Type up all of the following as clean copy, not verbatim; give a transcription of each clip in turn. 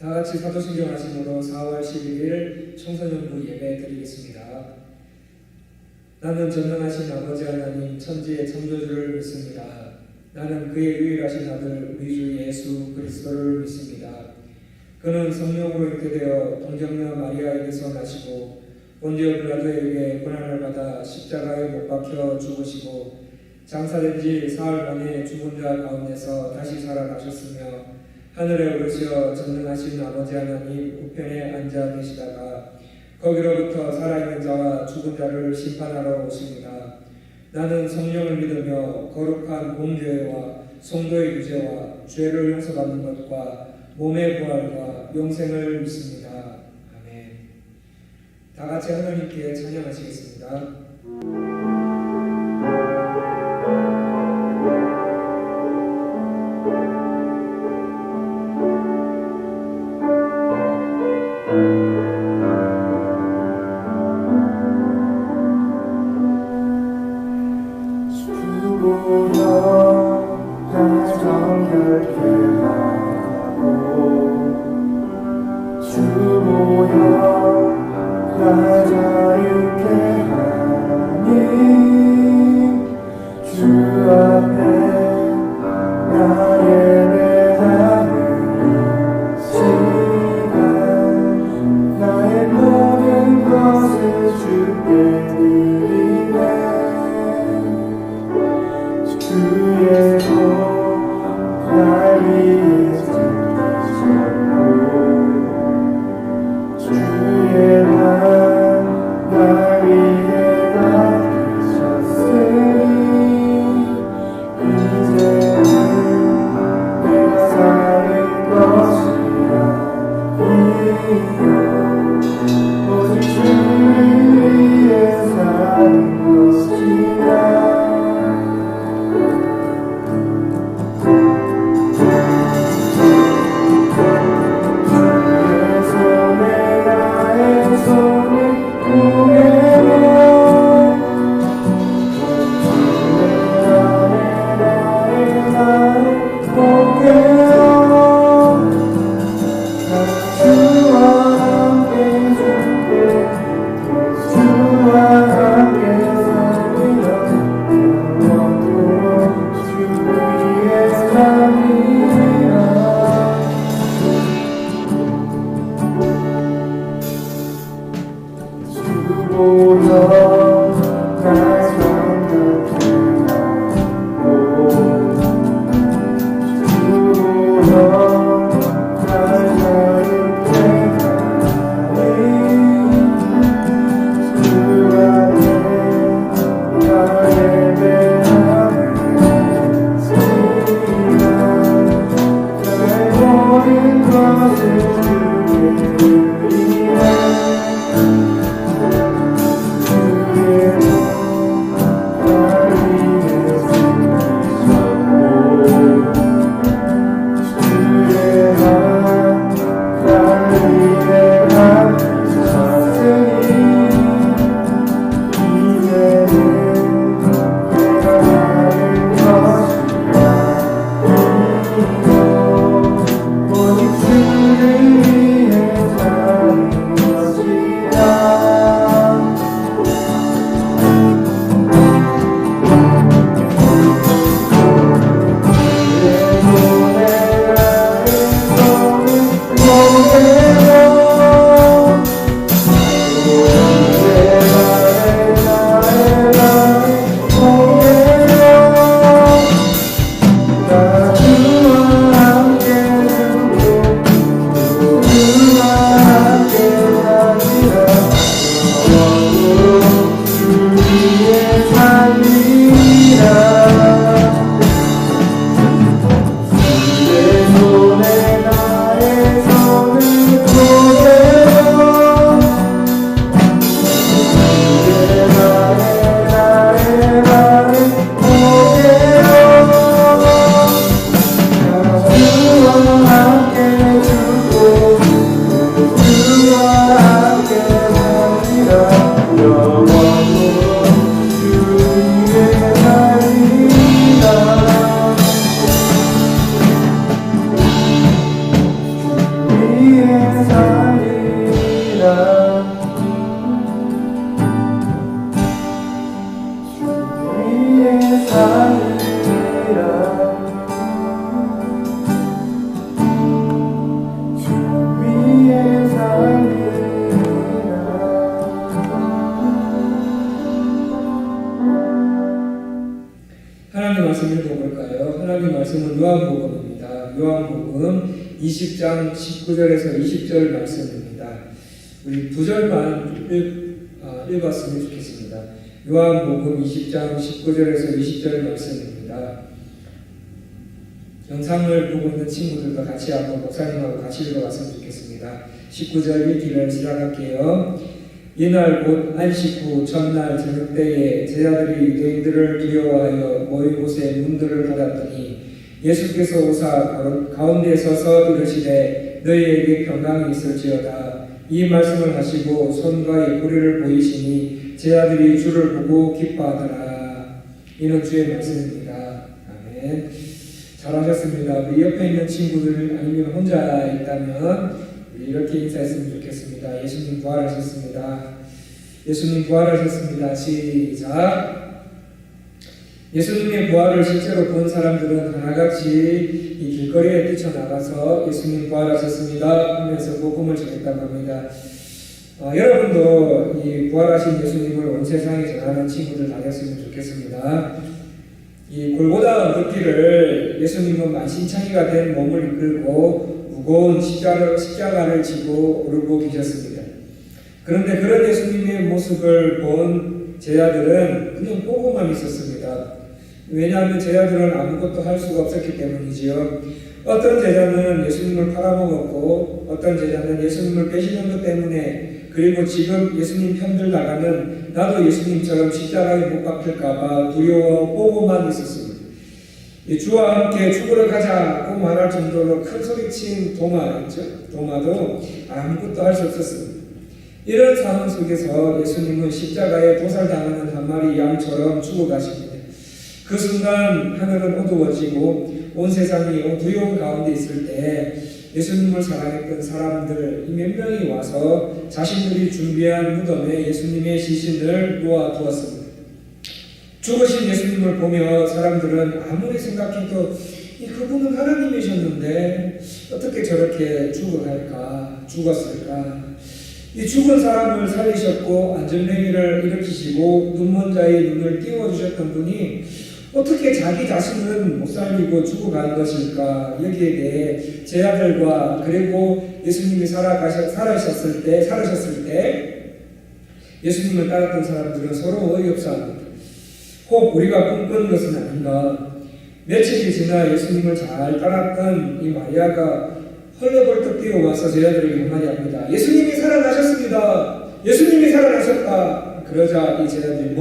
다 같이 사도신경 하심으로 4월 11일 청소년부 예배 드리겠습니다. 나는 전능하신 아버지 하나님 천지의 창조주를 믿습니다. 나는 그의 유일하신 아들 우리 주 예수 그리스도를 믿습니다. 그는 성령으로 잉태되어 동정녀 마리아에게서 나시고 본디오 빌라도에게 고난을 받아 십자가에 못 박혀 죽으시고 장사된 지 사흘 만에 죽은 자 가운데서 다시 살아나셨으며 하늘에 오르시어 전능하신 아버지 하나님 우편에 앉아 계시다가 거기로부터 살아있는 자와 죽은 자를 심판하러 오십니다. 나는 성령을 믿으며 거룩한 공교회와 성도의 유죄와 죄를 용서받는 것과 몸의 부활과 영생을 믿습니다. 아멘. 다 같이 하나님께 찬양하시겠습니다. 하나님 말씀 읽어볼까요? 하나님 말씀은 요한복음입니다. 요한복음 20장 19절에서 20절 말씀입니다. 우리 두 절만 읽었으면 좋겠습니다. 요한복음 20장 19절에서 20절 말씀입니다. 영상을 보고 있는 친구들과 같이 한번 목사님하고 같이 읽어봤으면 좋겠습니다. 19절 읽기를 시작할게요. 이날 곧 안식 후 첫날 저녁 때에 제자들이 유대인들을 두려워하여 모인 곳에 문들을 닫았더니 예수께서 오사 가운데 서서 이르시되 너희에게 평강이 있을지어다. 이 말씀을 하시고 손과 옆구리를 보이시니 제자들이 주를 보고 기뻐하더라. 이는 주의 말씀입니다. 아멘. 잘하셨습니다. 우리 옆에 있는 친구들 아니면 혼자 있다면 이렇게 인사했으면 좋겠습니다. 예수님 부활하셨습니다. 예수님 부활하셨습니다. 시작. 예수님의 부활을 실제로 본 사람들은 하나같이 이 길거리에 뛰쳐나가서 예수님 부활하셨습니다 하면서 복음을 전했다고 합니다. 여러분도 이 부활하신 예수님을 온 세상에 전하는 친구들 다 됐으면 좋겠습니다. 이 골고다 언덕길을 예수님은 만신창이가 된 몸을 이끌고 무거운 십자가를 지고 오르고 계셨습니다. 그런데 그런 예수님의 모습을 본 제자들은 그냥 보고만 있었습니다. 왜냐하면 제자들은 아무것도 할 수가 없었기 때문이지요. 어떤 제자는 예수님을 팔아먹었고 어떤 제자는 예수님을 배신한 것 때문에 그리고 지금 예수님 편들 나가면 나도 예수님처럼 십자가에 못 박힐까봐 두려워 보고만 있었습니다. 주와 함께 죽으러 가자고 말할 정도로 큰 소리친 도마였죠. 도마도 아무것도 할 수 없었습니다. 이런 상황 속에서 예수님은 십자가에 도살당하는 한 마리 양처럼 죽어가십니다. 그 순간 하늘은 어두워지고 온 세상이 두려움 가운데 있을 때 예수님을 사랑했던 사람들 몇 명이 와서 자신들이 준비한 무덤에 예수님의 시신을 놓아두었습니다. 죽으신 예수님을 보며 사람들은 아무리 생각해도 그분은 하나님이셨는데 어떻게 저렇게 죽었을까? 이 죽은 사람을 살리셨고 안전뱅이를 일으키시고 눈먼 자의 눈을 띄워주셨던 분이 어떻게 자기 자신은 못 살리고 죽어간 것일까? 여기에 대해 제자들과 그리고 예수님이 살아셨을 때 예수님을 따랐던 사람들은 서로 어이없어합니다. 혹 우리가 꿈꾸는 것은 아닌가? 며칠이 지나 예수님을 잘 따랐던 이 마리아가 헐레벌떡 뛰어와서 제자들에게 한마디 합니다. 예수님이 살아나셨습니다. 예수님이 살아나셨다. 그러자 이 제자들이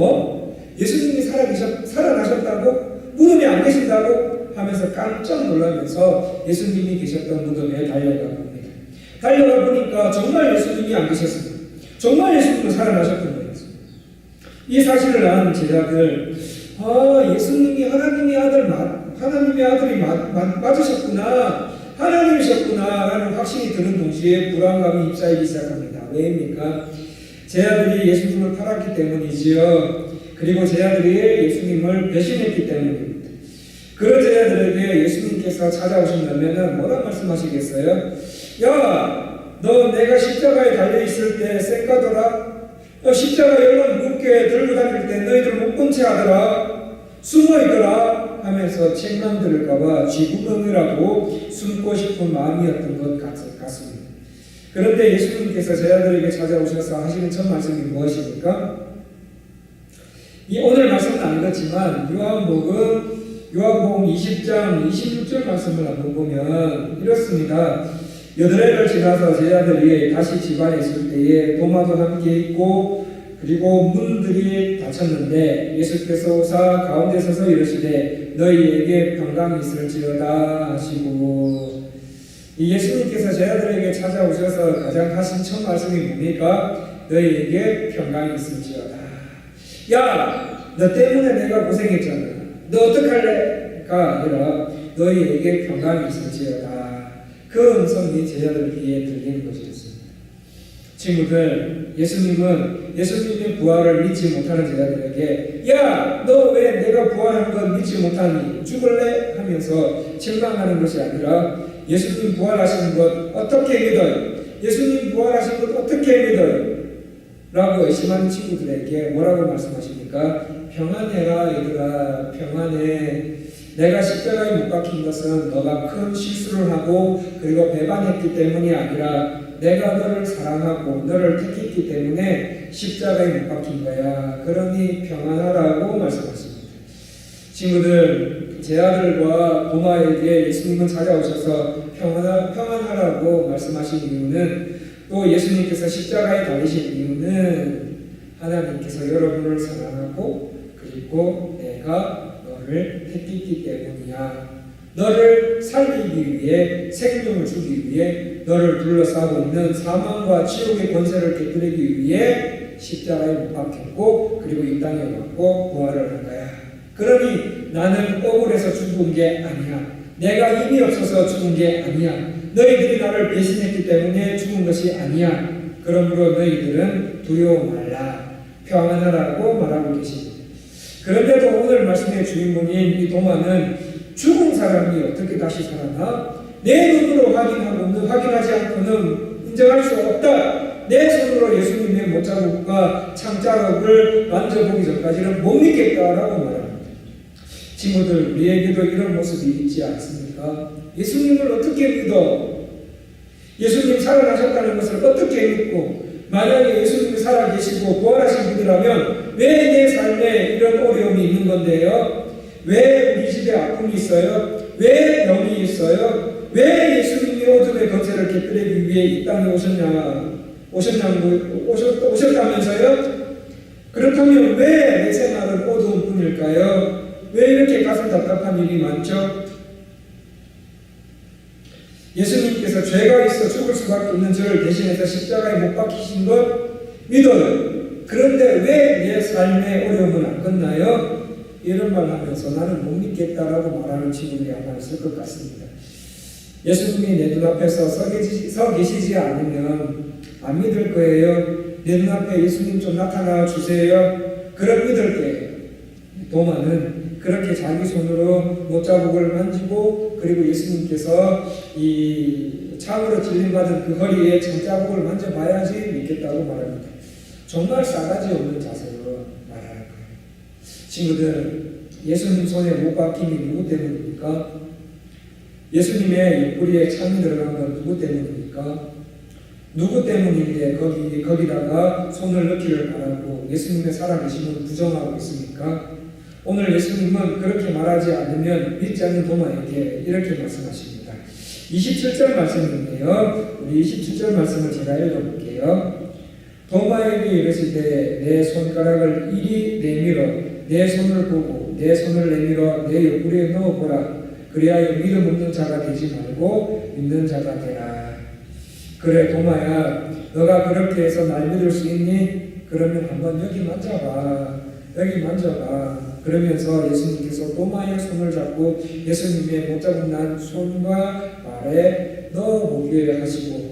예수님이 살아나셨다고? 무덤에 안 계신다고? 하면서 깜짝 놀라면서 예수님이 계셨던 무덤에 달려가 봅니다. 달려가 보니까 정말 예수님이 안 계셨습니다. 정말 예수님은 살아나셨던 거예요. 이 사실을 아는 제자들, 예수님이 하나님의 아들이 맞으셨구나, 하나님이셨구나 라는 확신이 드는 동시에 불안감이 휩싸이기 시작합니다. 왜입니까? 제자들이 예수님을 팔았기 때문이지요. 그리고 제자들이 예수님을 배신했기 때문입니다. 그런 제자들에게 예수님께서 찾아오신다면 뭐라 말씀하시겠어요? 야, 너 내가 십자가에 달려있을 때 쌩까더라? 십자가 열로 무겁게 들고 다닐 때 너희들 못 본 채 하더라, 숨어있더라 하면서 책망 들을까봐 쥐구멍이라도 숨고 싶은 마음이었던 것 같습니다. 그런데 예수님께서 제자들에게 찾아오셔서 하시는 첫 말씀이 무엇입니까? 오늘 말씀은 안 그렇지만 요한복음 20장 26절 말씀을 한번 보면 이렇습니다. 여드레를 지나서 제자들이 다시 집안에 있을 때에 도마도 함께 있고 그리고 문들이 닫혔는데 예수께서 오사 가운데 서서 이르시되 너희에게 평강이 있을지어다 하시고, 이 예수님께서 제자들에게 찾아오셔서 가장 하신 첫 말씀이 뭡니까? 너희에게 평강이 있을지어다. 야, 너 때문에 내가 고생했잖아. 너 어떡할래?가 아니라 너희에게 평강이 있을지어다. 그 음성이 제자들 귀에 들리는 것이었습니다. 친구들, 예수님의 부활을 믿지 못하는 제자들에게 야, 너 왜 내가 부활한 건 믿지 못하니? 죽을래? 하면서 실망하는 것이 아니라 예수님 부활하신 것 어떻게 믿어요? 예수님 부활하신 것 어떻게 믿어요? 라고 의심하는 친구들에게 뭐라고 말씀하십니까? 평안해라 얘들아, 평안해. 내가 십자가에 못 박힌 것은 너가 큰 실수를 하고 그리고 배반했기 때문이 아니라 내가 너를 사랑하고 너를 택했기 때문에 십자가에 못 박힌 거야. 그러니 평안하라고 말씀하십니다. 친구들, 제 아들과 도마에게 예수님은 찾아오셔서 평안하라고 말씀하신 이유는, 또 예수님께서 십자가에 달리신 이유는 하나님께서 여러분을 사랑하고 그리고 내가 너를 택했기 때문이야. 너를 살리기 위해, 생명을 주기 위해, 너를 둘러싸고 있는 사망과 지옥의 권세를 깨뜨리기 위해 십자가에 못 박혔고 그리고 이 땅에 왔고 부활을 한 거야. 그러니 나는 억울해서 죽은 게 아니야. 내가 힘이 없어서 죽은 게 아니야. 너희들이 나를 배신했기 때문에 죽은 것이 아니야. 그러므로 너희들은 두려워 말라. 평안하라고 말하고 계십니다. 그런데도 오늘 말씀의 주인공인 이 도마는 죽은 사람이 어떻게 다시 살아나? 내 눈으로 확인하지 않고는 인정할 수 없다. 내 손으로 예수님의 못자국과 창자국을 만져보기 전까지는 못 믿겠다라고 말합니다. 친구들, 우리에게도 이런 모습이 있지 않습니까? 예수님을 어떻게 믿어? 예수님 살아나셨다는 것을 어떻게 믿고, 만약에 예수님이 살아계시고 부활하신 분이라면 왜 내 삶에 이런 어려움이 있는 건데요? 왜 우리 집에 아픔이 있어요? 왜 병이 있어요? 왜 예수님이 어둠의 권세를 깨뜨리기 위해 이 땅에 오셨다면서요? 그렇다면 왜 내 생활은 어두운 뿐일까요? 왜 이렇게 가슴 답답한 일이 많죠? 예수님께서 죄가 있어 죽을 수밖에 없는 저를 대신해서 십자가에 못 박히신 것 믿어요. 그런데 왜 내 삶의 어려움은 안 끝나요? 이런 말 하면서 나는 못 믿겠다라고 말하는 친구들이 아마 있을 것 같습니다. 예수님이 내 눈앞에서 서 계시지 않으면 안 믿을 거예요. 내 눈앞에 예수님 좀 나타나 주세요. 그럼 믿을 거예요. 도마는 그렇게 자기 손으로 못자국을 만지고 그리고 예수님께서 이 창으로 찔림받은 그 허리에 창자국을 만져봐야지 믿겠다고 말합니다. 정말 싸가지 없는 자세로 말하는 거예요. 친구들, 예수님 손에 못 박힘이 누구 때문입니까? 예수님의 옆구리에 창이 들어간 건 누구 때문입니까? 누구 때문인데 거기다가 손을 넣기를 바라고 예수님의 살아계심을 부정하고 있습니까? 오늘 예수님은 그렇게 말하지 않으면 믿지 않는 도마에게 이렇게 말씀하십니다. 27절 말씀인데요. 우리 27절 말씀을 제가 읽어볼게요. 도마에게 이르시되 내 손가락을 이리 내밀어 내 손을 보고 내 손을 내밀어 내 옆구리에 넣어보라. 그리하여 믿음 없는 자가 되지 말고 믿는 자가 되라. 그래 도마야, 너가 그렇게 해서 날 믿을 수 있니? 그러면 한번 여기 만져봐. 여기 만져봐. 그러면서 예수님께서 도마의 손을 잡고 예수님의 못자국 난 손과 발에 넣어보게 하시고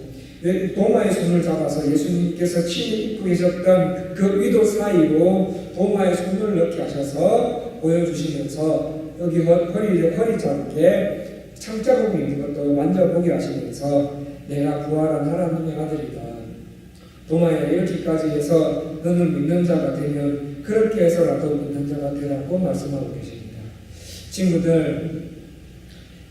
도마의 손을 잡아서 예수님께서 친히 입고 계셨던 그 위도 사이로 도마의 손을 넣게 하셔서 보여주시면서 여기 허리 잡게 창자국이 있는 것도 만져보게 하시면서 내가 부활한 하나님의 아들이다. 도마야, 이렇게까지 해서 너는 믿는 자가 되면 그렇게 해서라도 믿는 자가 되라고 말씀하고 계십니다. 친구들,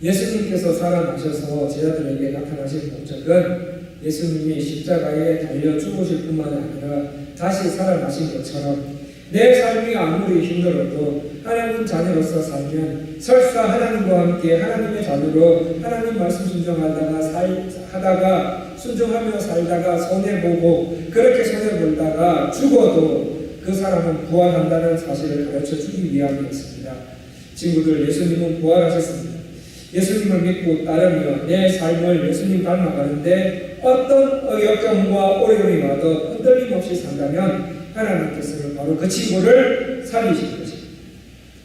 예수님께서 살아나셔서 제자들에게 나타나신 목적은 예수님이 십자가에 달려 죽으실 뿐만 아니라 다시 살아나신 것처럼 내 삶이 아무리 힘들어도 하나님 자녀로서 살면 설사 하나님과 함께 하나님의 자녀로 하나님 말씀 순종하다가 순종하며 살다가 손해보고 그렇게 손해보다가 죽어도 그 사람은 부활한다는 사실을 가르쳐 주기 위함이었습니다. 친구들, 예수님은 부활하셨습니다. 예수님을 믿고 따르며 내 삶을 예수님 닮아가는데 어떤 역경과 어려움이 와도 흔들림 없이 산다면 하나님께서는 바로 그 친구를 살리실 것입니다.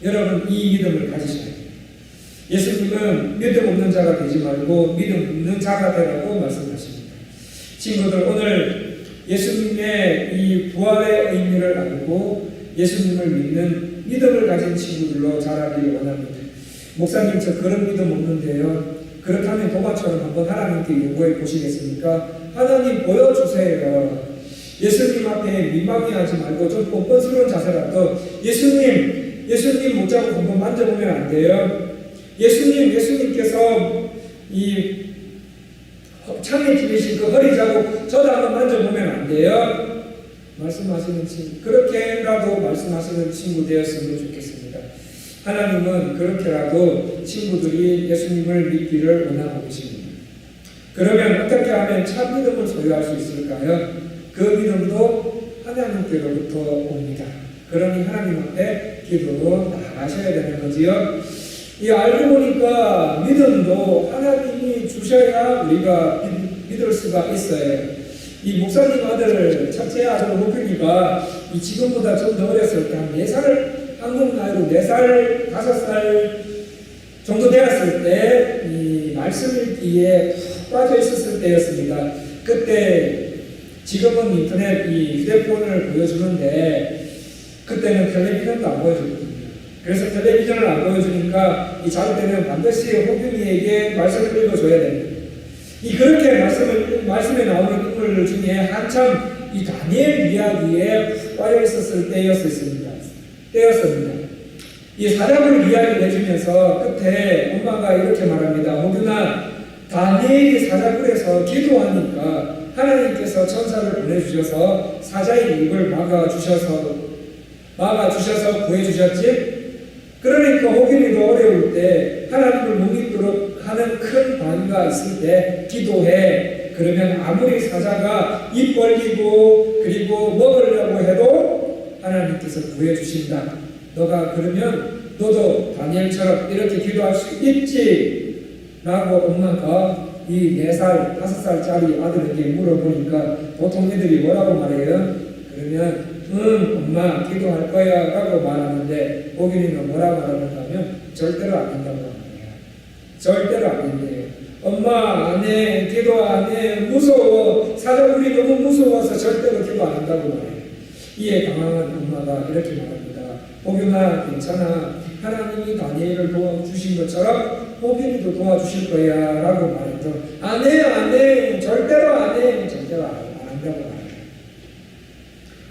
여러분, 이 믿음을 가지셔야 됩니다. 예수님은 믿음 없는 자가 되지 말고 믿음 있는 자가 되라고 말씀하십니다. 친구들, 오늘 예수님의 이 부활의 의미를 알고 예수님을 믿는 믿음을 가진 친구들로 자라기를 원합니다. 목사님, 저 그런 믿음 없는데요. 그렇다면 도마처럼 한번 하나님께 요구해 보시겠습니까? 하나님 보여주세요. 예수님 앞에 민망해하지 말고 좀 뻔뻔스러운 자세라도 예수님 못 잡고 한번 만져보면 안 돼요? 예수님께서 이 창에 집으신 그 허리 자국 저도 한번 만져보면 안 돼요? 말씀하시는 친구, 그렇게라도 말씀하시는 친구 되었으면 좋겠습니다. 하나님은 그렇게라도 친구들이 예수님을 믿기를 원하고 계십니다. 그러면 어떻게 하면 참 믿음을 소유할 수 있을까요? 그 믿음도 하나님께로부터 옵니다. 그러니 하나님 앞에 기도로 나아가셔야 되는 거지요. 이 알고 보니까 믿음도 하나님이 주셔야 우리가 믿을 수가 있어요. 이 목사님 아들, 첫째 아들 호균이가 이 지금보다 좀 더 어렸을 때 한 4살, 한국 나이로 4살, 5살 정도 되었을 때 이 말씀 읽기에 푹 빠져 있었을 때였습니다. 그때 지금은 인터넷 이 휴대폰을 보여주는데 그때는 텔레비전도 안 보여줬거든요. 그래서 텔레비전을 안 보여주니까 이 자를 때는 반드시 호균이에게 말씀을 읽어줘야 됩니다. 이 그렇게 말씀에 나오는 인물 중에 한참 이 다니엘 이야기에 푹 빠져 있었을 때였습니다. 이 사람을 이야기를 해주면서 끝에 엄마가 이렇게 말합니다. 호균아, 다니엘이 사자굴에서 기도하니까 하나님께서 천사를 보내주셔서 사자의 입을 막아주셔서 구해주셨지? 그러니까 호균이도 어려울 때 하나님을 못 믿도록 하는 큰 방해가 있을 때 기도해. 그러면 아무리 사자가 입 벌리고 그리고 먹으려고 해도 하나님께서 구해주신다. 너가 그러면 너도 다니엘처럼 이렇게 기도할 수 있지? 라고 엄마가 이 4살, 5살짜리 아들에게 물어보니까 보통 애들이 뭐라고 말해요? 그러면 엄마 기도할 거야 라고 말하는데 호균이는 뭐라고 말하는가 하면 절대로 안 된다고 말해요. 절대로 안 된대요. 엄마 안 해, 기도 안 해, 무서워, 사자굴이 너무 무서워서 절대로 기도 안 한다고 말해요. 이에 당황한 엄마가 이렇게 말합니다. 호균아, 괜찮아. 하나님이 다니엘을 도와주신 것처럼 호균이도 도와주실 거야 라고 말했죠. 안 해, 절대로 안 해, 절대로 안 한다고 말해요.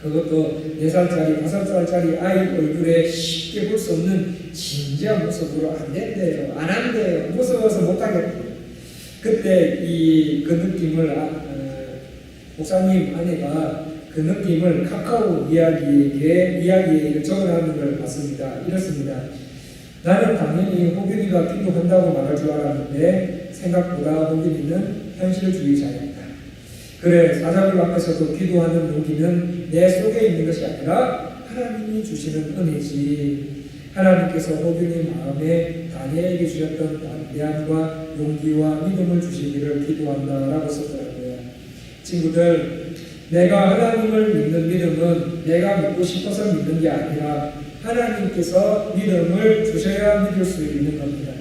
그것도 4살짜리, 5살짜리 아이 얼굴에 쉽게 볼 수 없는 진지한 모습으로 안 된대요. 안 한대요. 무서워서 못 하겠대요. 그때 그 느낌을 목사님 아내가 그 느낌을 카카오 이야기에 적어놓은 걸 봤습니다. 이렇습니다. 나는 당연히 호균이가 기도한다고 말할 줄 알았는데 생각보다 호균이는 현실주의자였다. 그래, 사자굴 앞에서도 기도하는 용기는 내 속에 있는 것이 아니라 하나님이 주시는 은혜지. 하나님께서 호균이 마음에 다니엘에게 주셨던 담대함과 용기와 믿음을 주시기를 기도한다라고 썼더라고요. 친구들, 내가 하나님을 믿는 믿음은 내가 믿고 싶어서 믿는 게 아니라 하나님께서 믿음을 주셔야 믿을 수 있는 겁니다.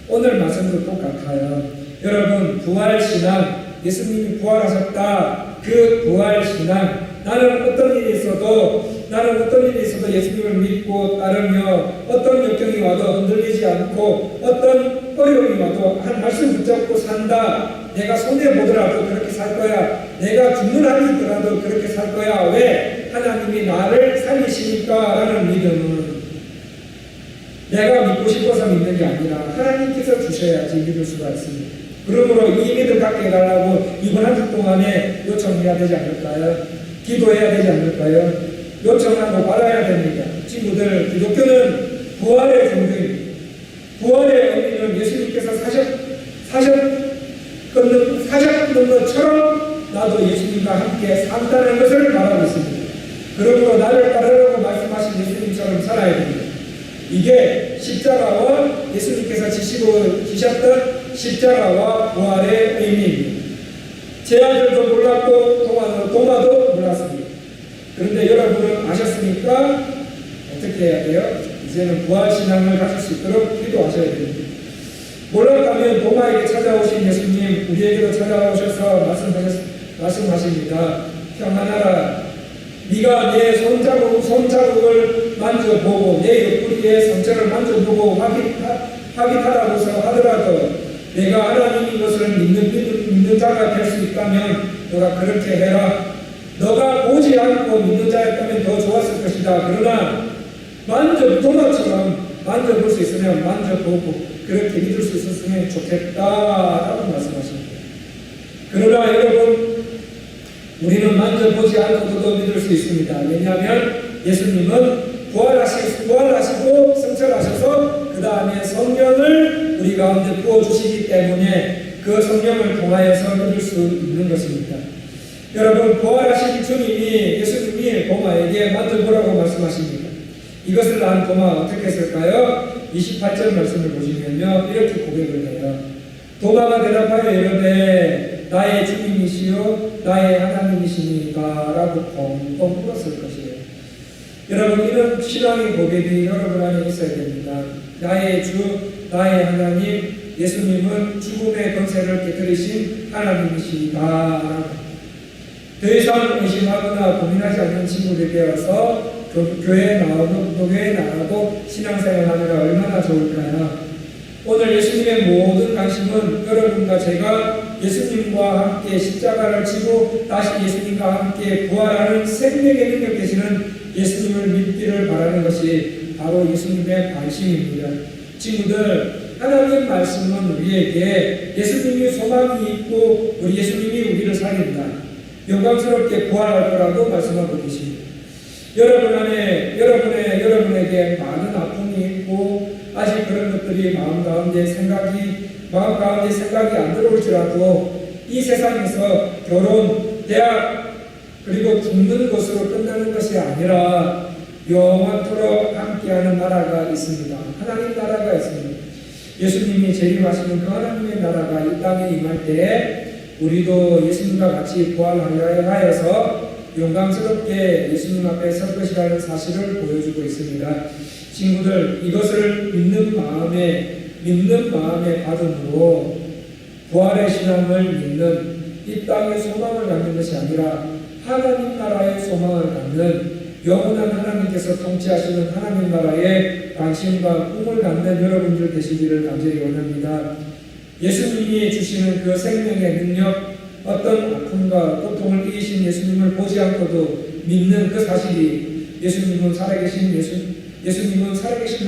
오늘 말씀도 똑같아요. 여러분, 부활신앙, 예수님이 부활하셨다. 그 부활신앙, 나는 어떤 일이 있어도 예수님을 믿고 따르며 어떤 역경이 와도 흔들리지 않고 어떤 어려움이 와도 한 말씀 붙잡고 산다. 내가 손해보더라도 그렇게 살 거야. 내가 죽는 한이 있더라도 그렇게 살 거야. 왜? 하나님이 나를 살리시니까 라는 믿음은 내가 믿고 싶어서 믿는 게 아니라 하나님께서 주셔야지 믿을 수가 있습니다. 그러므로 이 믿음 갖게 해달라고 이번 한 주 동안에 요청해야 되지 않을까요? 기도해야 되지 않을까요? 요청하고 받아야 됩니다. 친구들, 기독교는 부활의 종교입니다. 부활의 의미는 예수님께서 사셨던 것처럼 나도 예수님과 함께 산다는 것을 말하고 있습니다. 그러므로 나를 따르라고 말씀하신 예수님처럼 살아야 됩니다. 이게 십자가와 예수님께서 지셨던 십자가와 부활의 의미입니다. 제 아들도 몰랐고 도마도 몰랐습니다. 그런데 여러분은 아셨으니까 어떻게 해야 돼요? 이제는 부활신앙을 가질 수 있도록 기도하셔야 됩니다. 몰랐다면 도마에게 찾아오신 예수님 우리에게도 찾아오셔서 말씀하십니다. 평안하라. 네가 내 손자국을 만져보고 내 옆구리의 상처를 만져보고 확인하라고서 하더라도 내가 하나님인 것을 믿는 자가 될 수 있다면 너가 그렇게 해라. 너가 보지 않고 믿는 자였다면 더 좋았을 것이다. 그러나 도마처럼 만져볼 수 있으면 만져보고 그렇게 믿을 수 있었으면 좋겠다라고 말씀하십니다. 그러나 여러분, 우리는 만져보지 않고도 믿을 수 있습니다. 왜냐하면 예수님은 부활하시고 승천하셔서 그 다음에 성령을 우리 가운데 부어주시기 때문에 그 성령을 통하여서 믿을 수 있는 것입니다. 여러분, 부활하신 예수님이 도마에게 만져보라고 말씀하십니다. 이것을 안 도마 어떻게 했을까요? 28절 말씀을 보시면요, 이렇게 고백을 해요. 도마가 대답하여 이르되 나의 주님이시요 나의 하나님이시니까 라고 뻥뻥 물었을 것이에요. 여러분, 이런 신앙의 고백이 여러분 안에 있어야 됩니다. 나의 주, 나의 하나님, 예수님은 죽음의 권세를 깨뜨리신 하나님이시다. 더 이상 의심하거나 고민하지 않는 친구들이 되어서 교회에 나가고 신앙생활하느라 얼마나 좋을까요? 오늘 예수님의 모든 관심은 여러분과 제가 예수님과 함께 십자가를 지고 다시 예수님과 함께 부활하는 생명의 능력 되시는 예수님을 믿기를 바라는 것이 바로 예수님의 관심입니다. 친구들, 하나님 말씀은 우리에게 예수님이 소망이 있고 우리 예수님이 우리를 살린다, 영광스럽게 부활할 거라고 말씀하고 계십니다. 여러분에게 많은 아픔이 있고 아직 그런 것들이 마음 가운데 생각이 안 들어올지라도 이 세상에서 결혼, 대학, 그리고 죽는 것으로 끝나는 것이 아니라 영원토록 함께하는 나라가 있습니다. 하나님 나라가 있습니다. 예수님이 재림하시는 그 하나님의 나라가 이 땅에 임할 때 우리도 예수님과 같이 부활하여서 영광스럽게 예수님 앞에 설 것이라는 사실을 보여주고 있습니다. 친구들, 이것을 믿는 마음의 받음으로 부활의 신앙을 믿는, 이 땅의 소망을 갖는 것이 아니라 하나님 나라의 소망을 갖는, 영원한 하나님께서 통치하시는 하나님 나라의 관심과 꿈을 갖는 여러분들 되시기를 간절히 원합니다. 예수님이 주시는 그 생명의 능력, 어떤 아픔과 고통을 이기신 예수님을 보지 않고도 믿는 그 사실이 예수님은 살아계신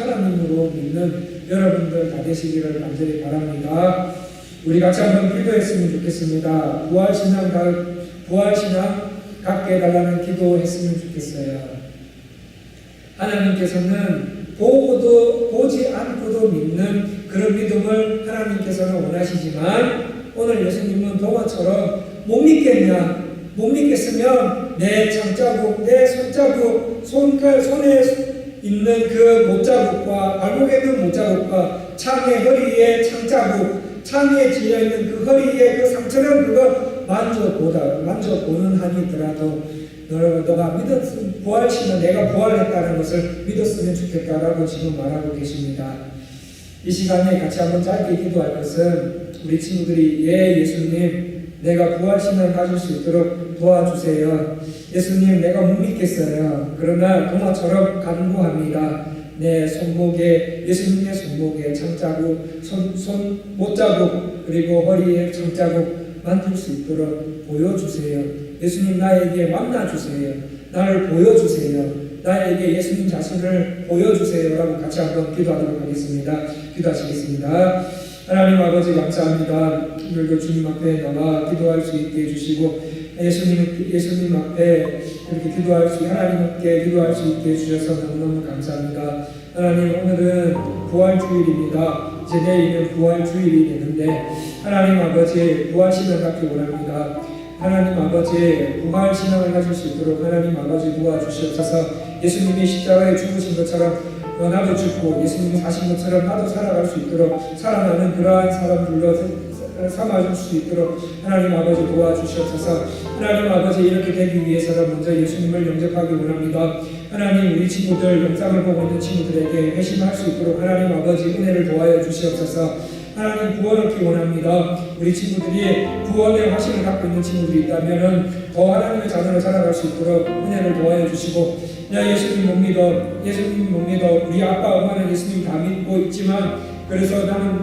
하나님으로 믿는 여러분들 다 되시기를 간절히 바랍니다. 우리 같이 한번 기도했으면 좋겠습니다. 부활신앙 갖게 해달라는 기도했으면 좋겠어요. 하나님께서는 보지 않고도 믿는 그런 믿음을 하나님께서는 원하시지만 오늘 예수님은 도마처럼 못 믿겠으면 내 장자국, 내 손자국, 손에 있는 그 못자국과 발목에 있는 못자국과 창의 허리에 창자국, 창에 지어있는 그 허리에 그 상처는 그거 만져보는 한이더라도 너가 부활시면 내가 부활했다는 것을 믿었으면 좋겠다라고 지금 말하고 계십니다. 이 시간에 같이 한번 짧게 기도할 것은 우리 친구들이 예수님 내가 부활신앙을 가질 수 있도록 도와주세요. 예수님 내가 못 믿겠어요. 그러나 도마처럼 간구합니다. 내 손목에, 예수님의 손목에 창자국, 못자국, 그리고 허리에 창자국 만질 수 있도록 보여주세요. 예수님 나에게 만나주세요. 나를 보여주세요. 나에게 예수님 자신을 보여주세요. 라고 같이 한번 기도하도록 하겠습니다. 기도하시겠습니다. 하나님 아버지 감사합니다. 오늘도 주님 앞에 나와 기도할 수 있게 해주시고 예수님 앞에 이렇게 하나님께 기도할 수 있게 해주셔서 너무너무 감사합니다. 하나님, 오늘은 부활주일입니다. 이제 내일은 부활주일이 되는데 하나님 아버지 부활신앙을 갖기 원합니다. 하나님 아버지 부활신앙을 가질 수 있도록 하나님 아버지 도와주시옵소서. 예수님이 십자가에 죽으신 것처럼 나도 죽고 예수님이 사신 것처럼 나도 살아갈 수 있도록 살아나는 그러한 사람들로 삼아줄 수 있도록 하나님 아버지 도와주시옵소서. 하나님 아버지 이렇게 되기 위해서는 먼저 예수님을 영접하기 원합니다. 하나님 우리 친구들 영상을 보고 있는 친구들에게 회심할 수 있도록 하나님 아버지 은혜를 도와여 주시옵소서. 하나님 구원 얻기 원합니다. 우리 친구들이 구원의 확신을 갖고 있는 친구들이 있다면 더 하나님의 자녀로 살아갈 수 있도록 은혜를 도와여 주시고, 야 예수님 못 믿어, 예수님 못 믿어, 우리 아빠 엄마는 예수님 다 믿고 있지만 그래서 나는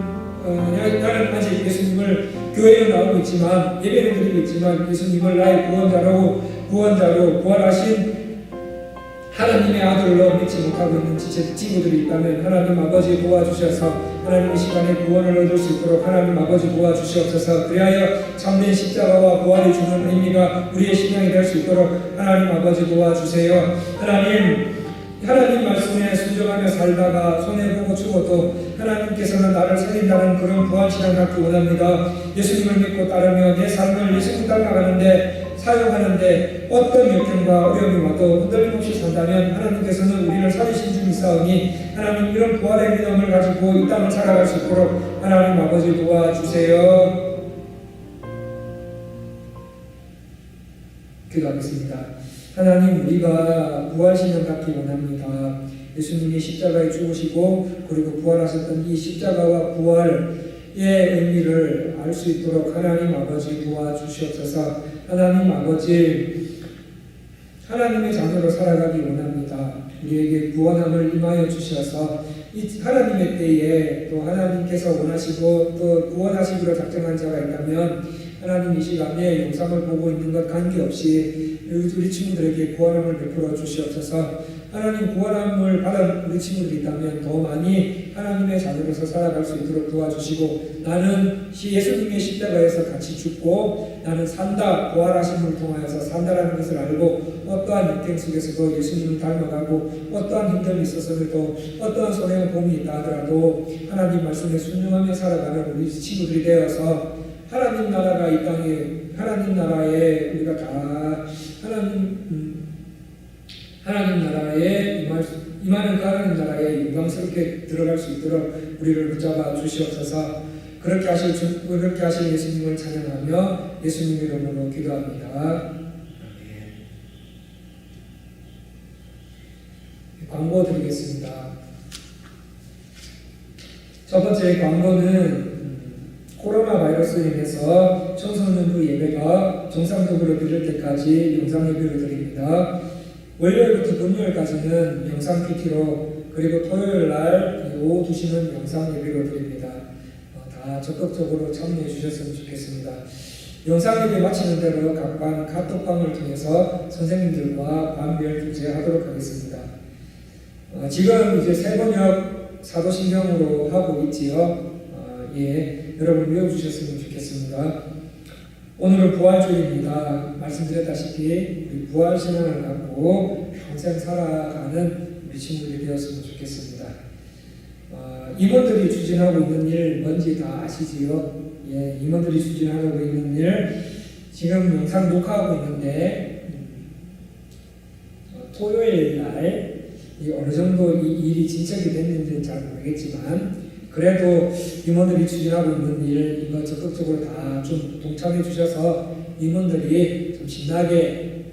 아직 예수님을 교회에 나오고 있지만 예배를 드리고 있지만 예수님을 나의 구원자로 부활하신 하나님의 아들로 믿지 못하고 있는 친구들이 있다면 하나님 아버지 도와주셔서 하나님 이 시간에 구원을 얻을 수 있도록 하나님 아버지 도와주시옵소서. 그리하여 참된 십자가와 부활이 주는 의미가 우리의 신앙이 될 수 있도록 하나님 아버지 도와주세요. 하나님 말씀에 순종하며 살다가 손해보고 죽어도 하나님께서는 나를 살린다는 그런 부활신앙 갖기 원합니다. 예수님을 믿고 따르며 내 삶을 예수님 닮아가는데 사용하는데 어떤 역경과 어려움이 와도 흔들림 없이 산다면 하나님께서는 우리를 살리신 줄 믿사오니 하나님 이런 부활의 믿음을 가지고 이 땅을 살아갈 수 있도록 하나님 아버지 도와주세요. 기도하겠습니다. 하나님, 우리가 부활신앙 갖기 원합니다. 예수님이 십자가에 죽으시고 그리고 부활하셨던 이 십자가와 부활의 의미를 알 수 있도록 하나님 아버지 도와주시옵소서. 하나님 아버지, 하나님의 자녀로 살아가기 원합니다. 우리에게 구원함을 임하여 주셔서 이 하나님의 때에 또 하나님께서 원하시고 또 구원하시기로 작정한 자가 있다면 하나님 이 시간에 영상을 보고 있는 것 관계없이 우리 친구들에게 구원함을 베풀어 주시옵소서. 하나님 구원함을 받은 우리 친구들이 있다면 더 많이 하나님의 자녀로서 살아갈 수 있도록 도와주시고, 나는 예수님의 십자가에서 같이 죽고 나는 산다, 부활하심을 통하여서 산다라는 것을 알고 어떠한 역경 속에서도 예수님을 닮아가고 어떠한 힘듦이 있어서도 어떠한 손해와 봄이 있다 하더라도 하나님 말씀에 순종하며 살아가는 우리 친구들이 되어서 하나님 나라가 이 땅에, 하나님 나라에 우리가 다 하나님 나라에 임하는 그 하나님 나라에 영광스럽게 들어갈 수 있도록 우리를 붙잡아 주시옵소서. 그렇게 하실 예수님을 찬양하며 예수님 이름으로 기도합니다. 아멘. 광고 드리겠습니다. 첫 번째 광고는 코로나 바이러스로 인해서 청소년부 예배가 정상적으로 드릴 때까지 영상 예배를 드립니다. 월요일부터 금요일까지는 영상 PT로, 그리고 토요일 날 오후 2시는 영상 예배로 드립니다. 다 적극적으로 참여해 주셨으면 좋겠습니다. 영상 예배 마치는 대로 각반 카톡방을 통해서 선생님들과 반별 교제하도록 하겠습니다. 지금 이제 세번역 사도신경으로 하고 있지요. 여러분 외워주셨으면 좋겠습니다. 오늘은 부활주일입니다. 말씀드렸다시피 우리 부활신앙을 갖고 평생 살아가는 우리 친구들이 되었으면 좋겠습니다. 임원들이 추진하고 있는 일 뭔지 다 아시지요? 임원들이 추진하고 있는 일 지금 영상 녹화하고 있는데 토요일 날 어느 정도 이 일이 진척이 됐는지는 잘 모르겠지만 그래도 임원들이 추진하고 있는 일 이거 적극적으로 다 좀 동참해 주셔서 임원들이 좀 신나게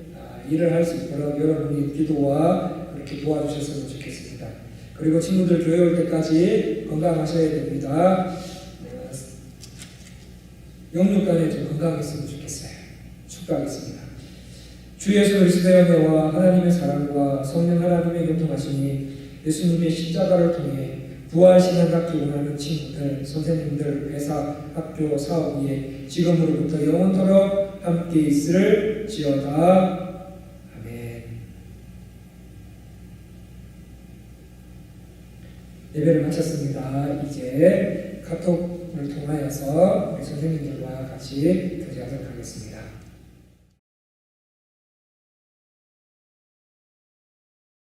일을 할 수 있도록 여러분이 기도와 그렇게 도와주셨으면 좋겠습니다. 그리고 친구들 교회 올 때까지 건강하셔야 됩니다. 영육간에 좀 건강했으면 좋겠어요. 축복하겠습니다. 주 예수 그리스도의 은혜와 하나님의 사랑과 성령 하나님의 교통하심이 예수님의 십자가를 통해 부활신앙 갖기 원하는 친구들, 선생님들, 회사, 학교, 사업 위에 지금으로부터 영원토록 함께 있을지어다. 아멘. 예배를 마쳤습니다. 이제 카톡을 통하여서 우리 선생님들과 같이 교제하도록 하겠습니다.